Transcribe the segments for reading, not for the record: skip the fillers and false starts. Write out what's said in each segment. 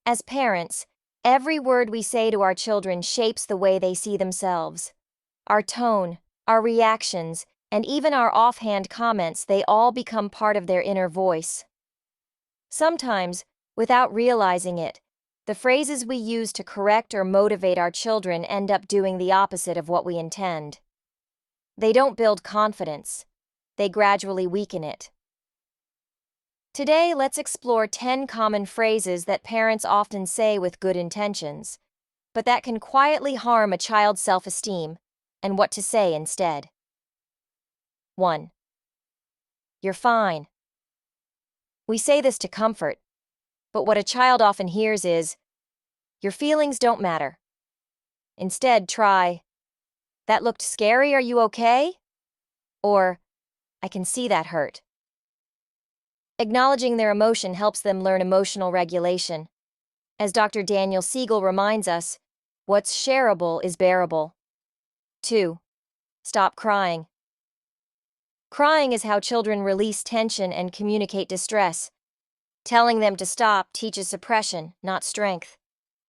As parents, every word we say to our children shapes the way they see themselves. Our tone, our reactions, and even our offhand comments, they all become part of their inner voice. Sometimes, without realizing it, the phrases we use to correct or motivate our children end up doing the opposite of what we intend. They don't build confidence. They gradually weaken it. Today, let's explore 10 common phrases that parents often say with good intentions, but that can quietly harm a child's self-esteem, and what to say instead. 1. You're fine. We say this to comfort, but what a child often hears is, your feelings don't matter. Instead, try, that looked scary, are you okay? Or, I can see that hurt. Acknowledging their emotion helps them learn emotional regulation. As Dr. Daniel Siegel reminds us, what's shareable is bearable. 2. Stop crying. Crying is how children release tension and communicate distress. Telling them to stop teaches suppression, not strength.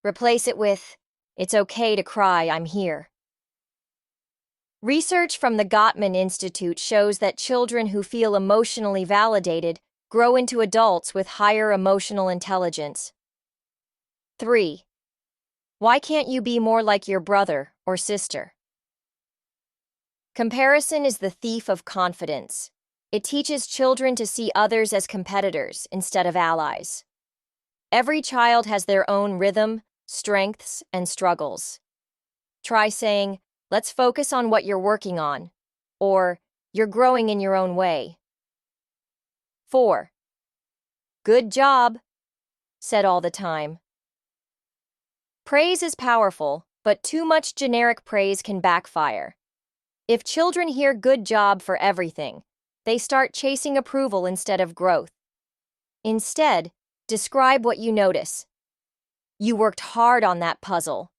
Replace it with, it's okay to cry, I'm here. Research from the Gottman Institute shows that children who feel emotionally validated grow into adults with higher emotional intelligence. 3. Why can't you be more like your brother or sister? Comparison is the thief of confidence. It teaches children to see others as competitors instead of allies. Every child has their own rhythm, strengths, and struggles. Try saying, let's focus on what you're working on, or you're growing in your own way. 4. Good job, said all the time. Praise is powerful, but too much generic praise can backfire. If children hear good job for everything, they start chasing approval instead of growth. Instead, describe what you notice. You worked hard on that puzzle,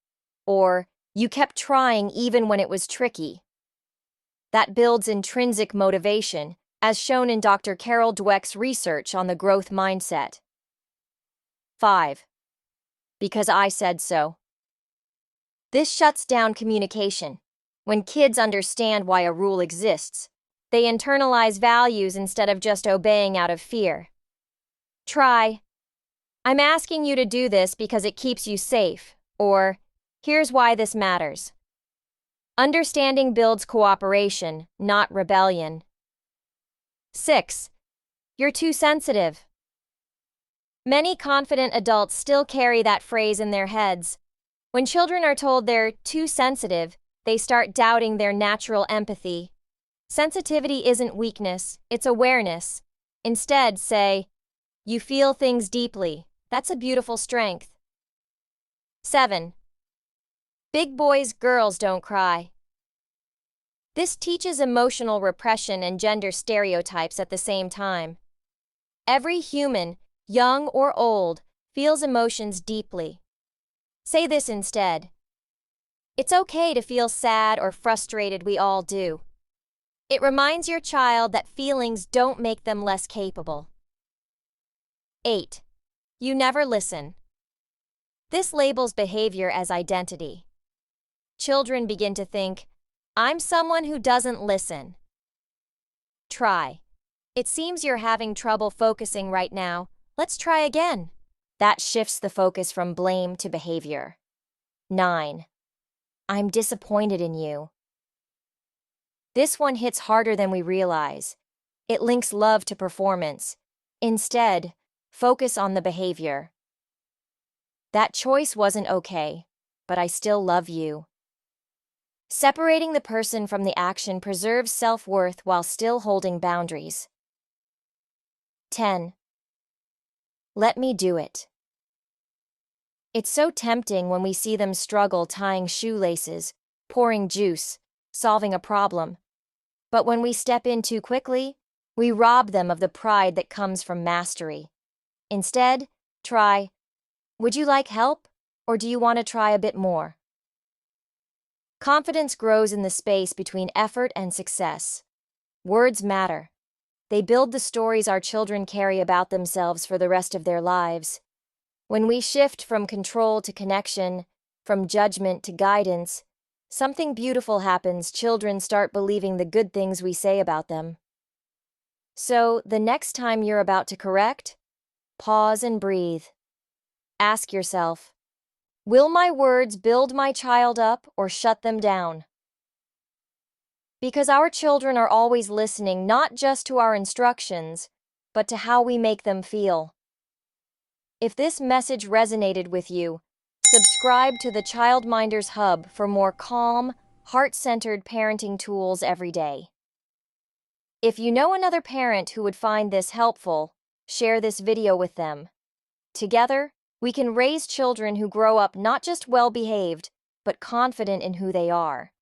or you kept trying even when it was tricky. That builds intrinsic motivation, as shown in Dr. Carol Dweck's research on the growth mindset. 5. Because I said so. This shuts down communication. When kids understand why a rule exists, they internalize values instead of just obeying out of fear. Try, I'm asking you to do this because it keeps you safe, or here's why this matters. Understanding builds cooperation, not rebellion. 6. You're too sensitive. Many confident adults still carry that phrase in their heads. When children are told they're too sensitive, they start doubting their natural empathy. Sensitivity isn't weakness, it's awareness. Instead, say, you feel things deeply. That's a beautiful strength. 7. Big boys, girls don't cry. This teaches emotional repression and gender stereotypes at the same time. Every human, young or old, feels emotions deeply. Say this instead. It's okay to feel sad or frustrated, we all do. It reminds your child that feelings don't make them less capable. 8. You never listen. This labels behavior as identity. Children begin to think, I'm someone who doesn't listen. Try. It seems you're having trouble focusing right now. Let's try again. That shifts the focus from blame to behavior. 9. I'm disappointed in you. This one hits harder than we realize. It links love to performance. Instead, focus on the behavior. That choice wasn't okay, but I still love you. Separating the person from the action preserves self-worth while still holding boundaries. 10. Let me do it. It's so tempting when we see them struggle tying shoelaces, pouring juice, solving a problem. But when we step in too quickly, we rob them of the pride that comes from mastery. Instead, try, would you like help, or do you want to try a bit more? Confidence grows in the space between effort and success. Words matter. They build the stories our children carry about themselves for the rest of their lives. When we shift from control to connection, from judgment to guidance, something beautiful happens. Children start believing the good things we say about them. So, the next time you're about to correct, pause and breathe. Ask yourself, will my words build my child up or shut them down? Because our children are always listening not just to our instructions, but to how we make them feel. If this message resonated with you, subscribe to the Childminders Hub for more calm, heart-centered parenting tools every day. If you know another parent who would find this helpful, share this video with them. Together, we can raise children who grow up not just well-behaved, but confident in who they are.